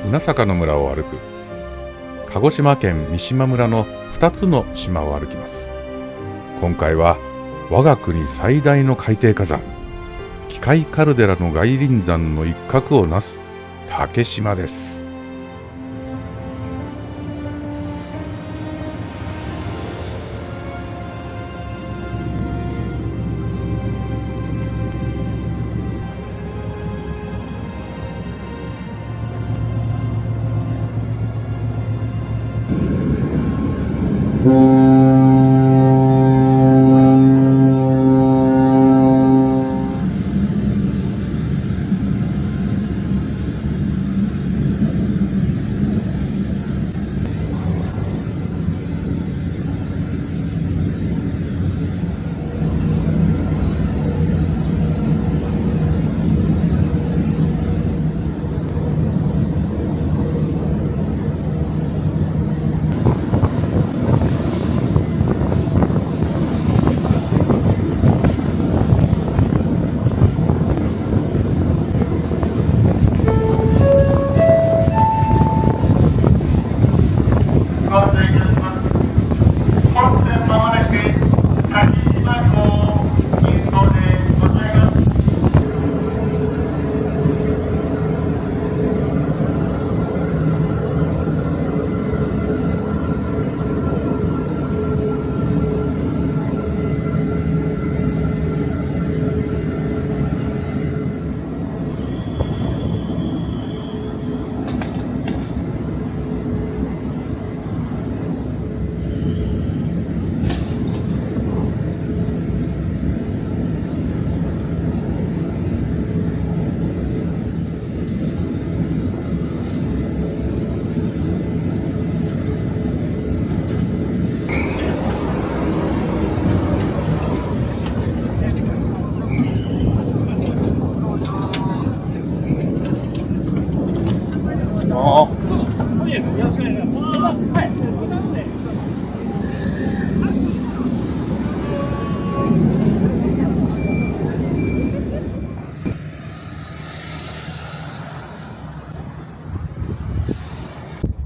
船坂の村を歩く。鹿児島県三島村の2つの島を歩きます。今回は我が国最大の海底火山、奇界カルデラの外輪山の一角をなす竹島です。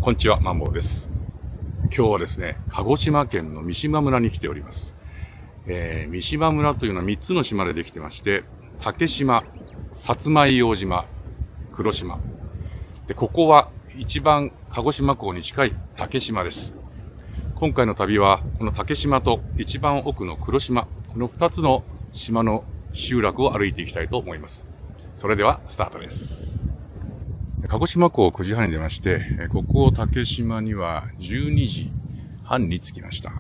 こんにちは、マンボウです。今日はですね、鹿児島県の三島村に来ております。三島村というのは3つの島でできてまして、竹島、薩摩硫黄島、黒島。で、ここは一番鹿児島港に近い竹島です。今回の旅は、この竹島と一番奥の黒島、この2つの島の集落を歩いていきたいと思います。それでは、スタートです。鹿児島港9時半に出まして、ここ竹島には12時半に着きました。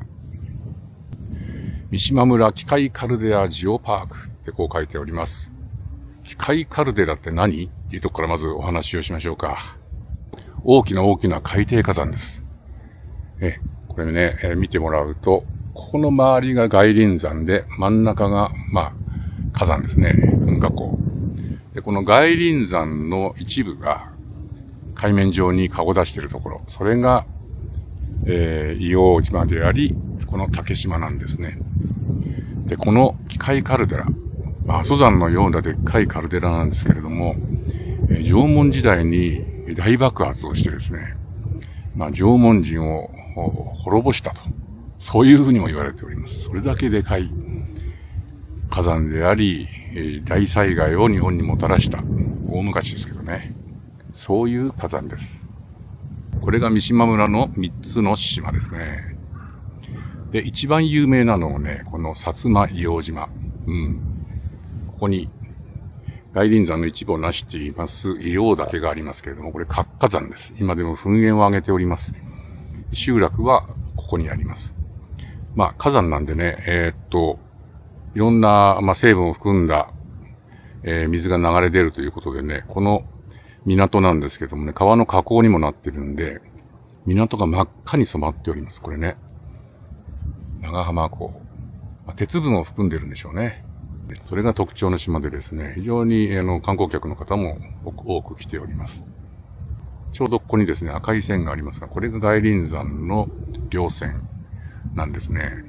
三島村奇界カルデラジオパークってこう書いております。奇界カルデラって何っていうところからまずお話をしましょうか。大きな海底火山です。これね、見てもらうと、ここの周りが外輪山で真ん中が、火山ですね。噴火口。で、この外輪山の一部が海面上に顔を出しているところ、それが、硫黄島であり、この竹島なんですね。で、この奇界カルデラ、阿蘇山のようなでっかいカルデラなんですけれども、縄文時代に大爆発をしてですね、縄文人を滅ぼしたと、そういうふうにも言われております。それだけでかい火山であり、大災害を日本にもたらした、大昔ですけどね。そういう火山です。これが三島村の3つの島ですね。で、一番有名なのはね、この薩摩硫黄島。ここに外輪山の一部を成しています硫黄岳がありますけれども、これ活火山です。今でも噴煙を上げております。集落はここにあります。火山なんでね、いろんな、成分を含んだ、水が流れ出るということでね、この港なんですけどもね、川の河口にもなってるんで、港が真っ赤に染まっております。これね。長浜港。鉄分を含んでるんでしょうね。それが特徴の島でですね、非常に観光客の方も多く来ております。ちょうどここにですね、赤い線がありますが、これが外輪山の稜線なんですね。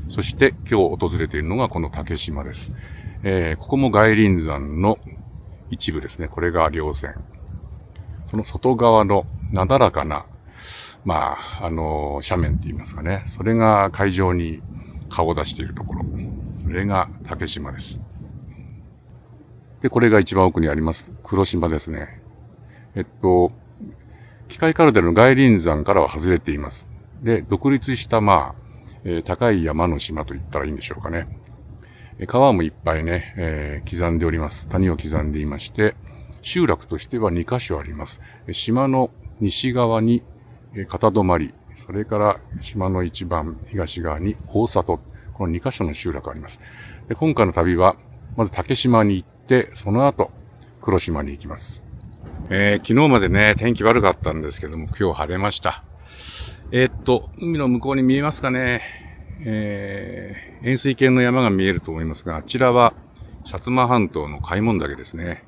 そして今日訪れているのがこの竹島です。ここも外輪山の一部ですね。これが稜線。その外側のなだらかな、斜面って言いますかね。それが海上に顔を出しているところ。それが竹島です。で、これが一番奥にあります。黒島ですね。機械カルデラの外輪山からは外れています。で、独立した高い山の島と言ったらいいんでしょうかね。川もいっぱいね、刻んでおります。谷を刻んでいまして、集落としては2カ所あります。島の西側に片泊まり、それから島の一番東側に大里、この2カ所の集落あります。で、今回の旅は、まず竹島に行って、その後、黒島に行きます。昨日までね、天気悪かったんですけども、今日晴れました。海の向こうに見えますかね、円錐形の山が見えると思いますが、あちらは、薩摩半島の開門岳ですね。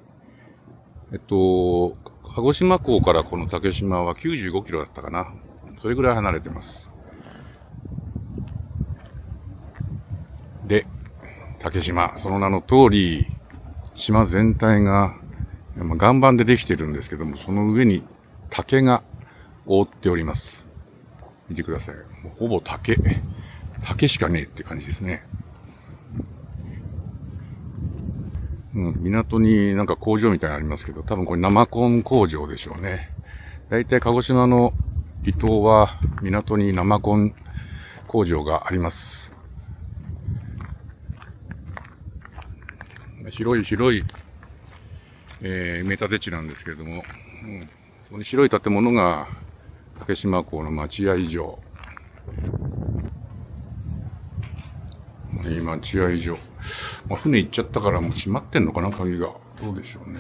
鹿児島港からこの竹島は95キロだったかな。それぐらい離れてます。で、竹島、その名の通り、島全体が岩盤でできているんですけども、その上に竹が覆っております。見てください。もうほぼ竹しかねえって感じですね。港になんか工場みたいなのありますけど、多分これ生コン工場でしょうね。だいたい鹿児島の離島は港に生コン工場があります。広い、埋め立て地なんですけれども、そこに白い建物が竹島港の待合所。待合所。船行っちゃったからもう閉まってんのかな、鍵が。どうでしょうね。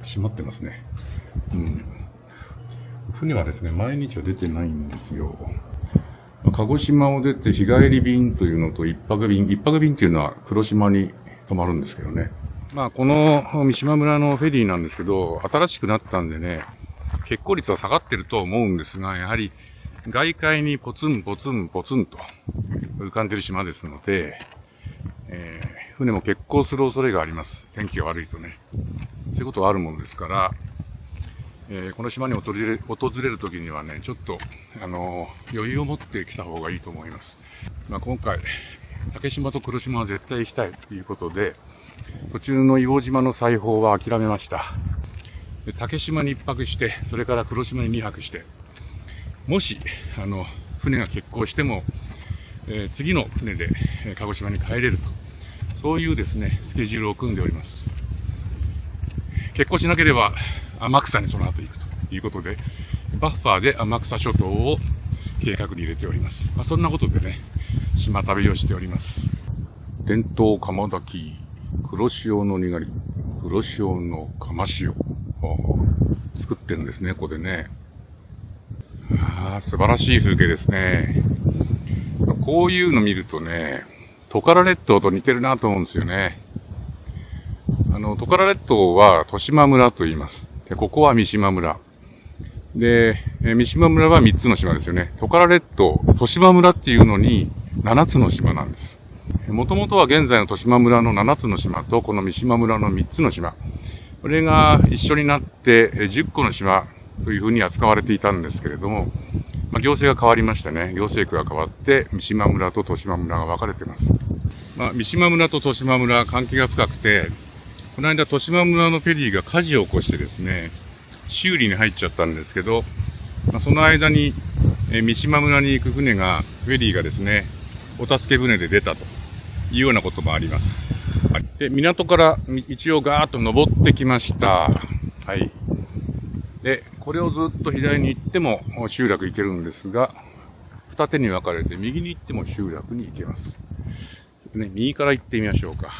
閉まってますね。船はですね、毎日は出てないんですよ。鹿児島を出て日帰り便というのと一泊便っていうのは黒島に泊まるんですけどね。この三島村のフェリーなんですけど、新しくなったんでね、欠航率は下がってると思うんですが、やはり外海にポツンと浮かんでる島ですので、船も欠航する恐れがあります。天気が悪いとね。そういうことはあるもんですから、この島に訪れる時にはね、ちょっと、余裕を持って来た方がいいと思います。今回、竹島と黒島は絶対行きたいということで、途中の硫黄島の裁縫は諦めました。竹島に1泊して、それから黒島に2泊して、もし、船が欠航しても、次の船で鹿児島に帰れると。そういうですね、スケジュールを組んでおります。欠航しなければ天草にその後行くということで、バッファーで天草諸島を計画に入れております。そんなことでね、島旅をしております。伝統釜炊き、黒潮のにがり、黒潮の釜塩。作ってるんですね、ここでね。素晴らしい風景ですね。こういうの見るとね、トカラ列島と似てるなと思うんですよね。トカラ列島は十島村と言います。で、ここは三島村。で、三島村は3つの島ですよね。トカラ列島、十島村っていうのに7つの島なんです。もともとは現在の十島村の7つの島と、この三島村の3つの島。これが一緒になって10個の島というふうに扱われていたんですけれども、行政が変わりましてね、行政区が変わって、三島村と十島村が分かれています。三島村と十島村は関係が深くて、この間十島村のフェリーが火事を起こしてですね、修理に入っちゃったんですけど、その間に、三島村に行く船が、フェリーがですね、お助け船で出たというようなこともあります。で、港から一応ガーッと登ってきました。はい。で、これをずっと左に行っても集落行けるんですが、二手に分かれて右に行っても集落に行けます。右から行ってみましょうか。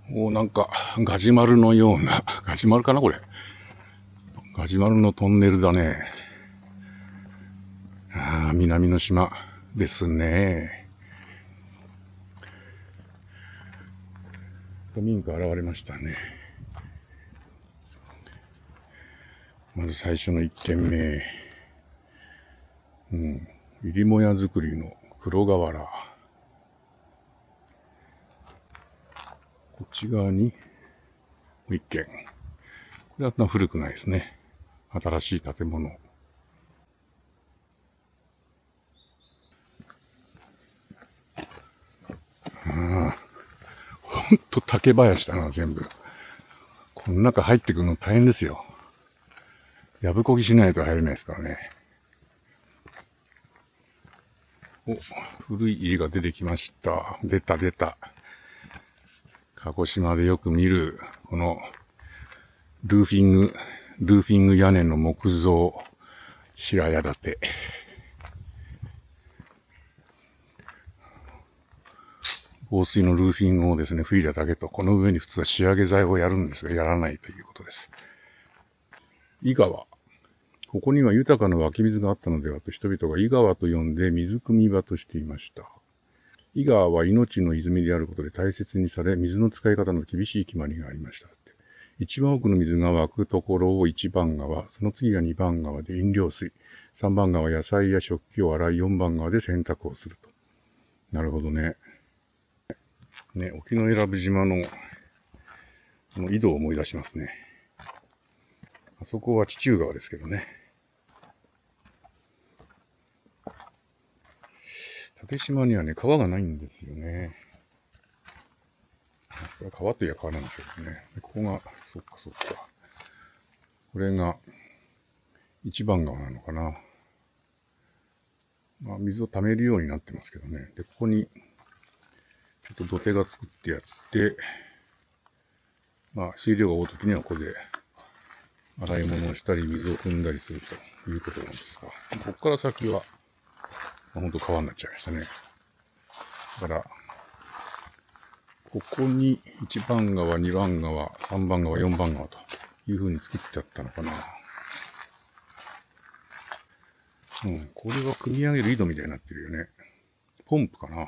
なんか、ガジュマルのような、ガジュマルかなこれ。ガジュマルのトンネルだね。南の島ですね。民家現れましたね。まず最初の1軒目。入りもや作りの黒瓦。こっち側にもう1軒。で、あとは古くないですね。新しい建物。ほんと竹林だな、全部。この中入ってくるの大変ですよ。やぶこぎしないと入れないですからね。お、古い家が出てきました。出た。鹿児島でよく見る、この、ルーフィング屋根の木造、平屋建て。防水のルーフィングをですね、吹いただけと、この上に普通は仕上げ剤をやるんですが、やらないということです。井川。ここには豊かな湧き水があったのではと人々が井川と呼んで水汲み場としていました。井川は命の泉であることで大切にされ、水の使い方の厳しい決まりがありました。一番多くの水が湧くところを一番川、その次が二番川で飲料水、三番川野菜や食器を洗い、四番川で洗濯をすると。なるほどね。ね、沖永良部島の、井戸を思い出しますね。あそこは地中川ですけどね。竹島にはね、川がないんですよね。これは川といえば川なんでしょうね。ここが、そっか。これが、一番川なのかな。まあ、水を溜めるようになってますけどね。で、ここに、ちょっと土手が作ってやって、まあ、水量が多い時にはここで、洗い物をしたり、水を汲んだりするということなんですが、ここから先は、ほんと川になっちゃいましたね。だから、ここに1番川、2番川、3番川、4番川という風に作っちゃったのかな。これは組み上げる井戸みたいになってるよね。ポンプかな。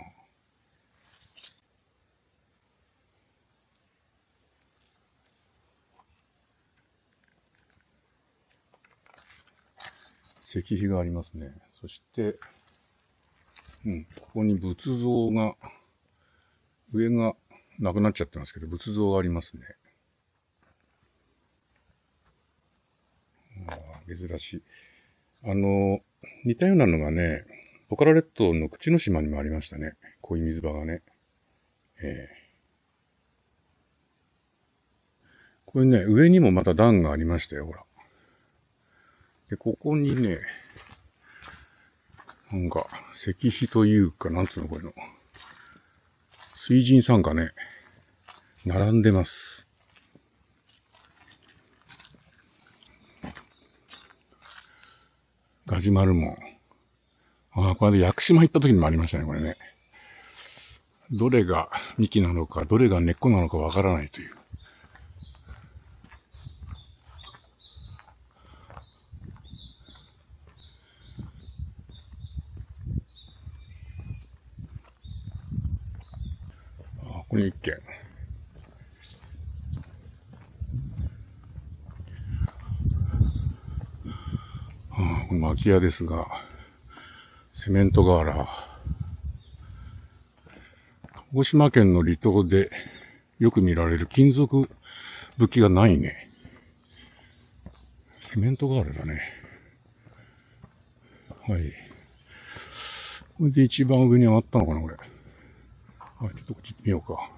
石碑がありますね。そして、ここに仏像が、上がなくなっちゃってますけど、仏像がありますね。珍しい。似たようなのがね、ポカラ列島の口之島にもありましたね。こういう水場がね。これね、上にもまた段がありましたよ、ほら。で、ここにね、なんか、石碑というか、なんつうのこれの。水神さんがね、並んでます。ガジュマル門。これで屋久島行った時にもありましたね、これね。どれが幹なのか、どれが根っこなのかわからないという。ここに一軒。この空き家ですが、セメント瓦。鹿児島県の離島でよく見られる金属武器がないね。セメント瓦だね。はい。これで一番上に上がったのかな、これ。ちょっとこっち行ってみようか。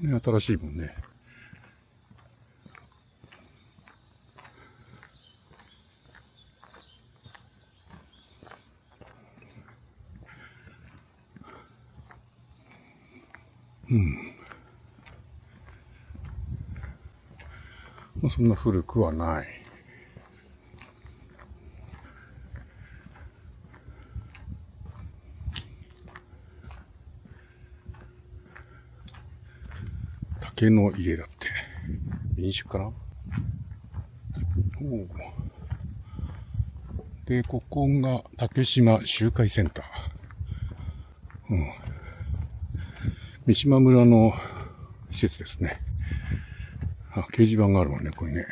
ね、新しいもんね。まあ、そんな古くはない。竹の家だって。民宿かな？で、ここが竹島集会センター。三島村の施設ですね。掲示板があるわね、これね。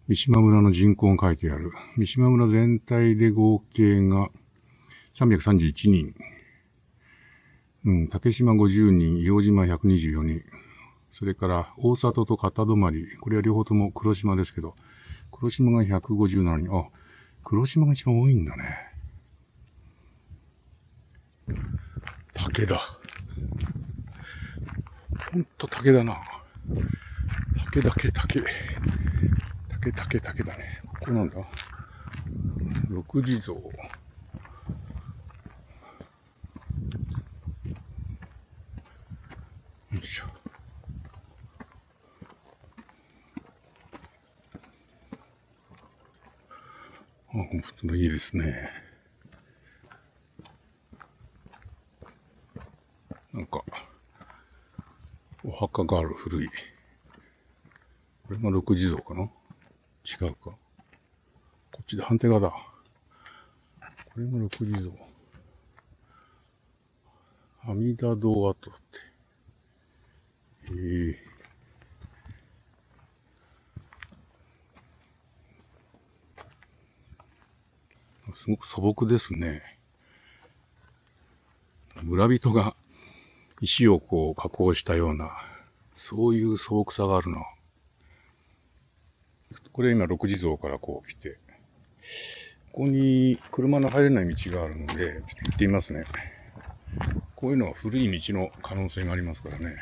三島村の人口が書いてある。三島村全体で合計が331人。竹島50人、硫黄島124人。それから、大里と片泊。これは両方とも黒島ですけど、黒島が157人。あ、黒島が一番多いんだね。竹だ。ほんと竹だな。竹だね。ここなんだ。六地蔵。よいしょ。普通の家ですね。なんか、お墓がある古い。これが六地蔵かな？違うか。こっちで反対側だ。これが六地蔵。阿弥陀堂跡って。すごく素朴ですね。村人が石をこう加工したような、そういう素朴さがあるな。これ今六地蔵からこう来て、ここに車の入れない道があるので、ちょっと行ってみますね。こういうのは古い道の可能性がありますからね。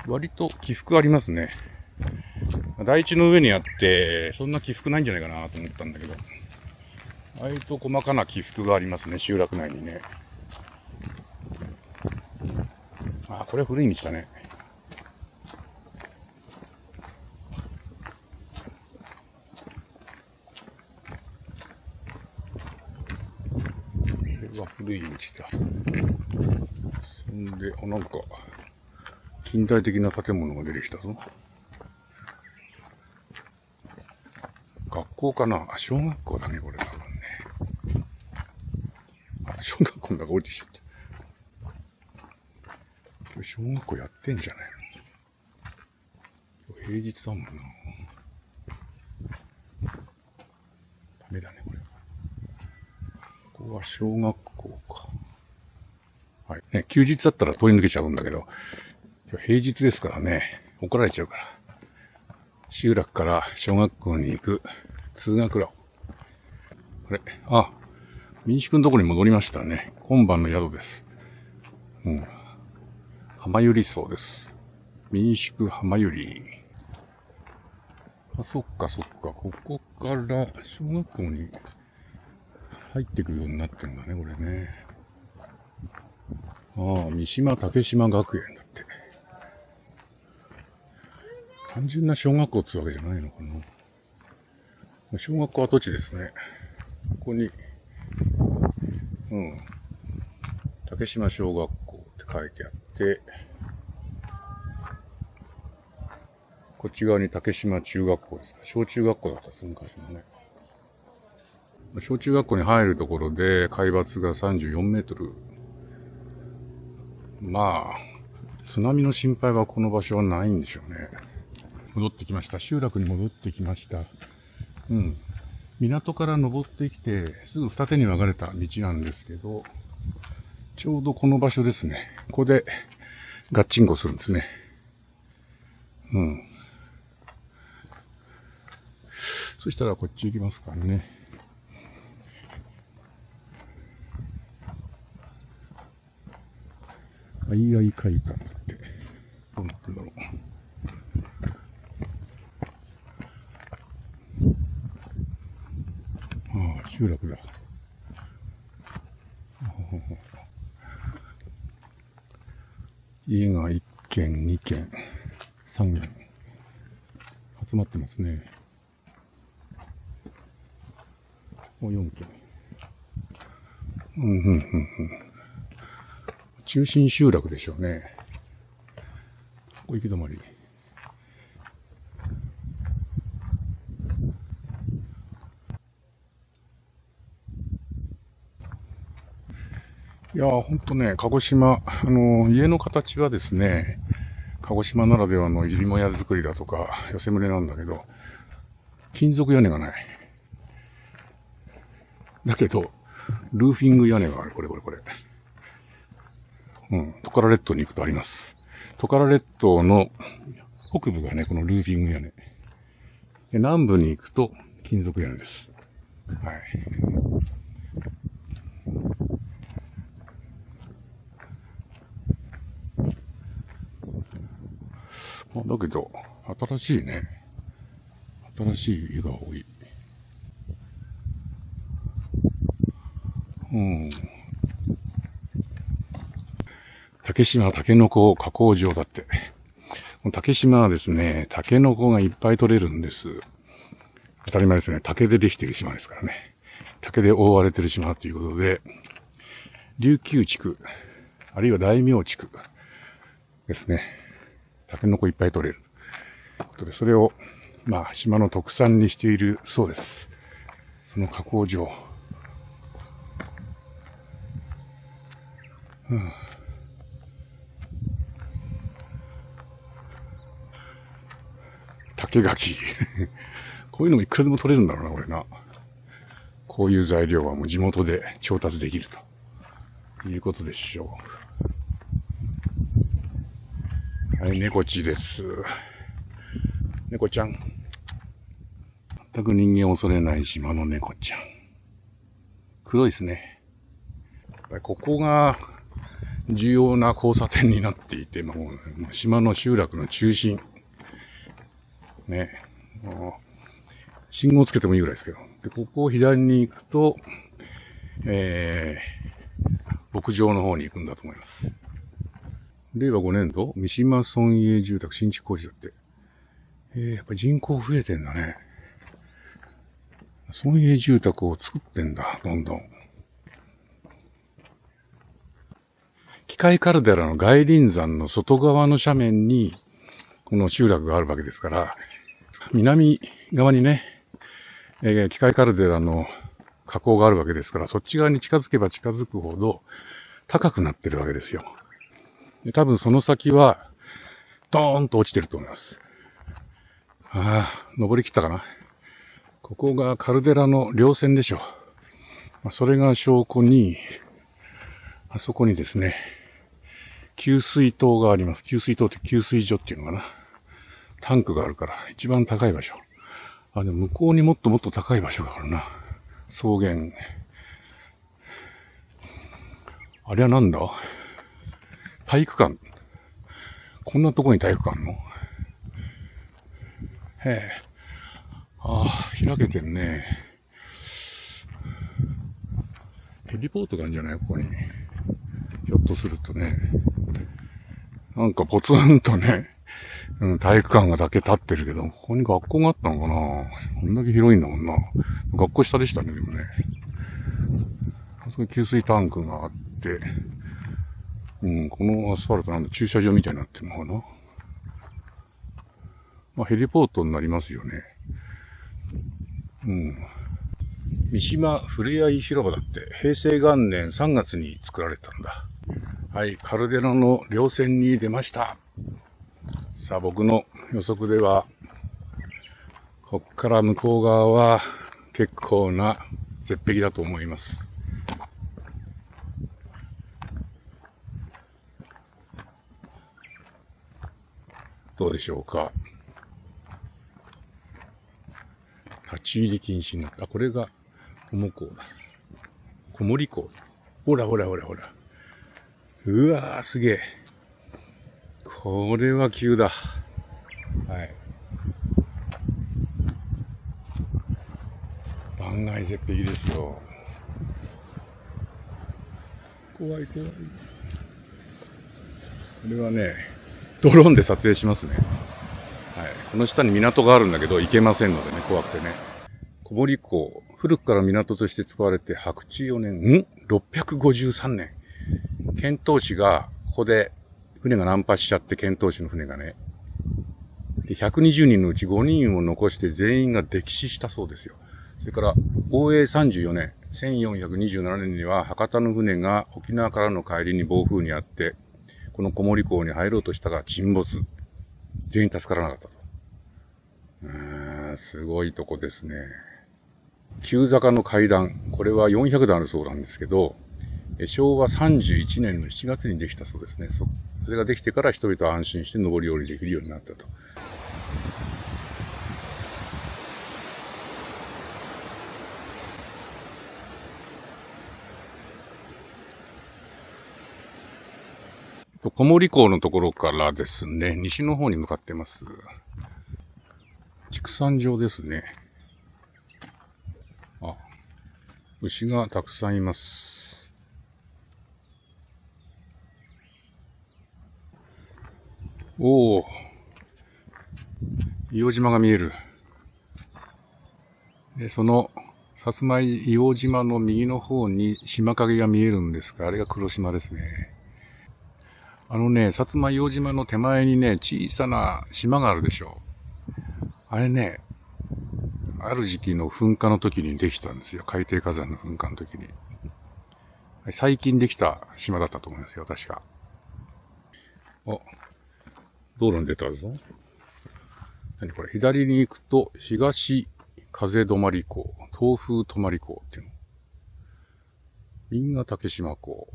割と起伏ありますね。台地の上にあって、そんな起伏ないんじゃないかなと思ったんだけど、割と細かな起伏がありますね、集落内にね。あ、これは古い道だね。これは古い道だ。そんで、なんか、近代的な建物が出てきたぞ。学校かな？小学校だね、これ多分ね。小学校の中降りてきちゃった。今日小学校やってんじゃないの？平日だもんな。ダメだね、これ。ここは小学校か。はい。ね、休日だったら通り抜けちゃうんだけど、今日平日ですからね、怒られちゃうから。集落から小学校に行く通学路。これ、民宿のところに戻りましたね。今晩の宿です。浜百合荘です。民宿浜百合。そっか。ここから小学校に入ってくるようになってんだね、これね。三島竹島学園だって。単純な小学校ってわけじゃないのかな。小学校跡地ですね。ここに、竹島小学校って書いてあって、こっち側に竹島中学校ですか。小中学校だったら昔のね。小中学校に入るところで海抜が34メートル。まあ、津波の心配はこの場所はないんでしょうね。戻ってきました。集落に戻ってきました。港から登ってきて、すぐ二手に分かれた道なんですけど、ちょうどこの場所ですね。ここでガッチンコするんですね。そしたらこっち行きますからね。あいあい会館って、どうなってんだろう。集落だ。家が1軒、2軒、3軒集まってますね。もう4軒。中心集落でしょうね。ここ行き止まり。いやー、ほんとね、鹿児島、家の形はですね、鹿児島ならではの入りもや作りだとか、寄せ棟なんだけど、金属屋根がない。だけど、ルーフィング屋根がある。これ。トカラ列島に行くとあります。トカラ列島の北部がね、このルーフィング屋根。で南部に行くと金属屋根です。はい。だけど、新しいね。新しい家が多い。竹島タケノコ加工場だって。竹島はですね、タケノコがいっぱい取れるんです。当たり前ですよね。竹でできている島ですからね。竹で覆われている島ということで、琉球地区、あるいは大名地区ですね。タケノコいっぱい取れる。ということで、それを、島の特産にしているそうです。その加工場。竹垣。こういうのもいくらでも取れるんだろうな、これな。こういう材料はもう地元で調達できるということでしょう。はい、猫ちです。猫ちゃん。全く人間を恐れない島の猫ちゃん。黒いですね。ここが重要な交差点になっていて、もう島の集落の中心。ね。信号つけてもいいぐらいですけど。で、ここを左に行くと、牧場の方に行くんだと思います。令和5年度、三島村営住宅新築工事だって。やっぱり人口増えてんだね。村営住宅を作ってんだ、どんどん。機械カルデラの外輪山の外側の斜面に、この集落があるわけですから、南側にね、機械カルデラの火口があるわけですから、そっち側に近づけば近づくほど高くなってるわけですよ。で多分その先は、ドーンと落ちてると思います。登り切ったかな。ここがカルデラの稜線でしょう。それが証拠に、あそこにですね、給水塔があります。給水塔って給水所っていうのかな。タンクがあるから、一番高い場所。でも向こうにもっともっと高い場所があるな。草原。あれはなんだ？体育館。こんなとこに体育館あんの？へえ。開けてんね。ヘリポートがあるんじゃないここに。ひょっとするとね。なんかポツンとね、体育館がだけ立ってるけど、ここに学校があったのかな？こんだけ広いんだもんな。学校下でしたね、でもね。あそこに給水タンクがあって、このアスファルトなんだ、駐車場みたいになってるのかな？ヘリポートになりますよね。三島ふれあい広場だって、平成元年3月に作られたんだ。はい、カルデラの稜線に出ました。さあ、僕の予測では、こっから向こう側は結構な絶壁だと思います。どうでしょうか。立ち入り禁止になった。これが、小茂港だ。小森港。ほら。うわー、すげえ。これは急だ。はい。断崖絶壁ですよ。怖い。これはね、ドローンで撮影しますね。はい。この下に港があるんだけど、行けませんのでね、怖くてね。小堀港、古くから港として使われて白地4年、653年。遣唐使が、ここで船が難破しちゃって、遣唐使の船がね。で、120人のうち5人を残して全員が溺死したそうですよ。それから、応永34年、1427年には博多の船が沖縄からの帰りに暴風にあって、この小森港に入ろうとしたが沈没。全員助からなかったと。すごいとこですね。急坂の階段、これは400段あるそうなんですけど、昭和31年の7月にできたそうですね。それができてから人々は安心して上り下りできるようになったと。小森港のところからですね、西の方に向かってます。畜産場ですね。あ、牛がたくさんいます。おー、硫黄島が見える。で、その、薩摩硫黄島の右の方に島影が見えるんですが、あれが黒島ですね。薩摩硫黄島の手前にね、小さな島があるでしょう。あれね、ある時期の噴火の時にできたんですよ。海底火山の噴火の時に。最近できた島だったと思いますよ、確か。あ、道路に出たぞ。何これ、左に行くと、東風泊港、東風泊港っていうの。右が竹島港。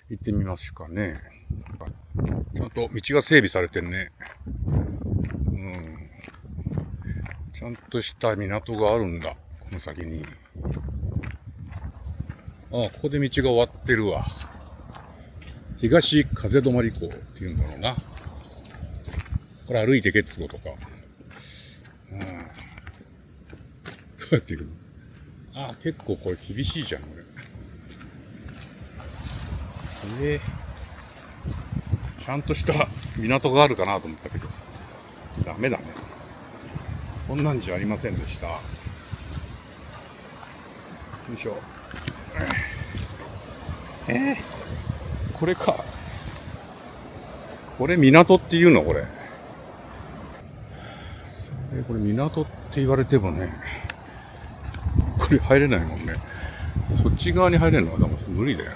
行ってみますかね。ちゃんと道が整備されてんね。ちゃんとした港があるんだ。この先に。ああ、ここで道が終わってるわ。東風泊港っていうんだろうな。これ歩いてけっつうことか。どうやって行くの？ああ、結構これ厳しいじゃん、これ。ちゃんとした港があるかなと思ったけど、ダメだね。そんなんじゃありませんでした。よいしょ。これか。これ港っていうのこれ。これ港って言われてもね、これ入れないもんね。そっち側に入れるのは無理だよな。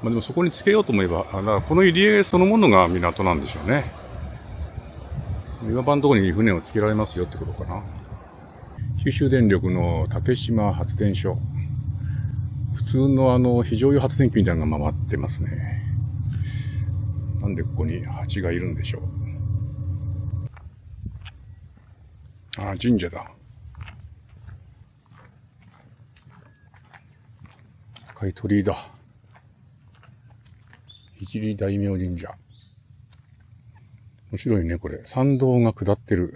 まあでもそこにつけようと思えば、この入り江そのものが港なんでしょうね。岩場のところに船をつけられますよってことかな。九州電力の竹島発電所。普通の非常用発電機みたいなのが回ってますね。なんでここに蜂がいるんでしょう。ああ、神社だ。赤い鳥居だ。聖大名神社。面白いね、これ。参道が下ってる。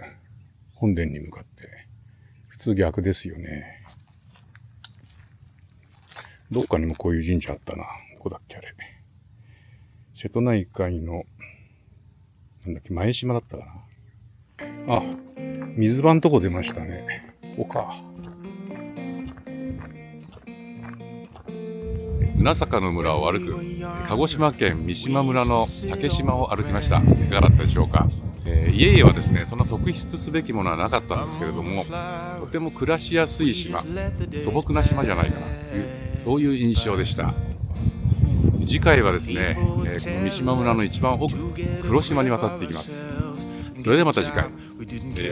本殿に向かって。普通逆ですよね。どっかにもこういう神社あったな。どこだっけあれ。瀬戸内海の、なんだっけ、前島だったかな。あ、水場のとこ出ましたね。ここか。船坂の村を歩く、鹿児島県三島村の竹島を歩きました。いかがだったでしょうか。家々はですね、そんな特筆すべきものはなかったんですけれども、とても暮らしやすい島、素朴な島じゃないかなという、そういう印象でした。次回はですね、この三島村の一番奥、黒島に渡っていきます。それではまた次回、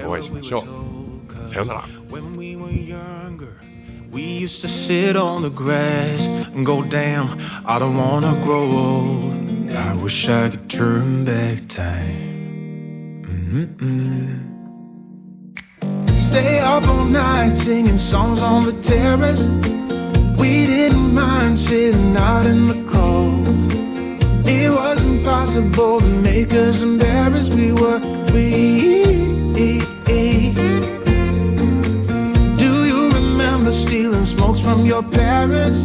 お会いしましょう。さようなら。We used to sit on the grass and go, damn, I don't wanna grow old. I wish I could turn back time. Stay up all night singing songs on the terrace. We didn't mind sitting out in the cold. It was impossible to make us embarrassed. We were free. Stealing smokes from your parents.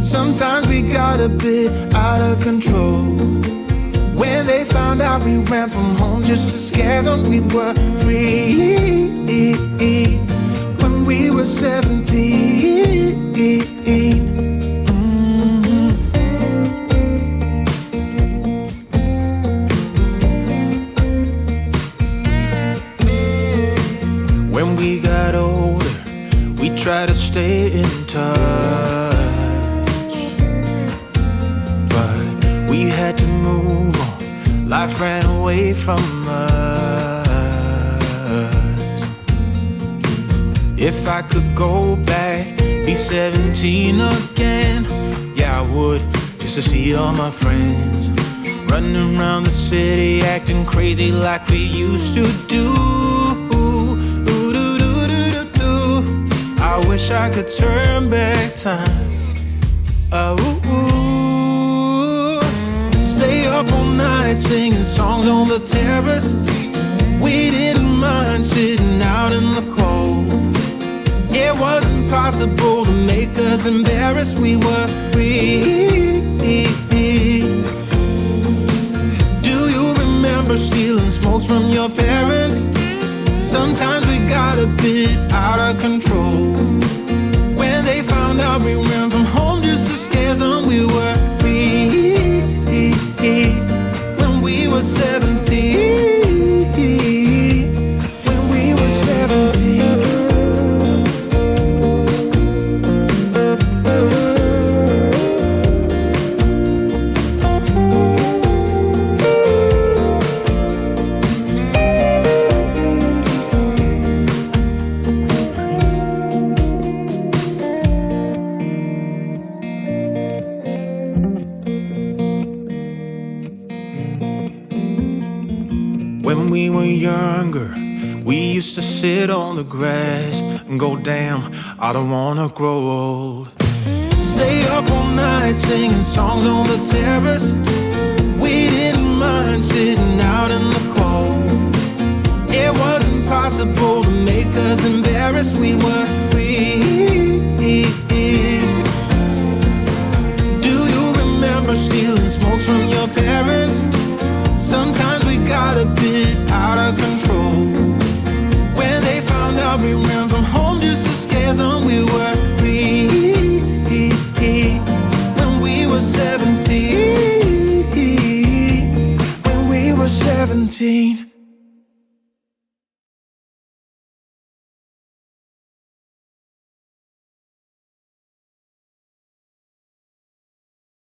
Sometimes we got a bit out of control. When they found out we ran from home just to scare them, we were free. When we were 17. When we got older, we try to stay in touch, but we had to move on. Life ran away from us. If I could go back, be 17 again, yeah, I would, just to see all my friends running around the city, acting crazy like we used to do. I wish I could turn back time. Stay up all night singing songs on the terrace. We didn't mind sitting out in the cold. It wasn't possible to make us embarrassed. We were free. Do you remember stealing smokes from your parents? Sometimes we got a bit out of control. When they found out we ran from home just to scare them, we were free. When we were 17. When we were 17. When we were younger, we used to sit on the grass and go, damn, I don't wanna grow old. Stay up all night singing songs on the terrace. We didn't mind sitting out in the cold. It wasn't possible to make us embarrassed. We were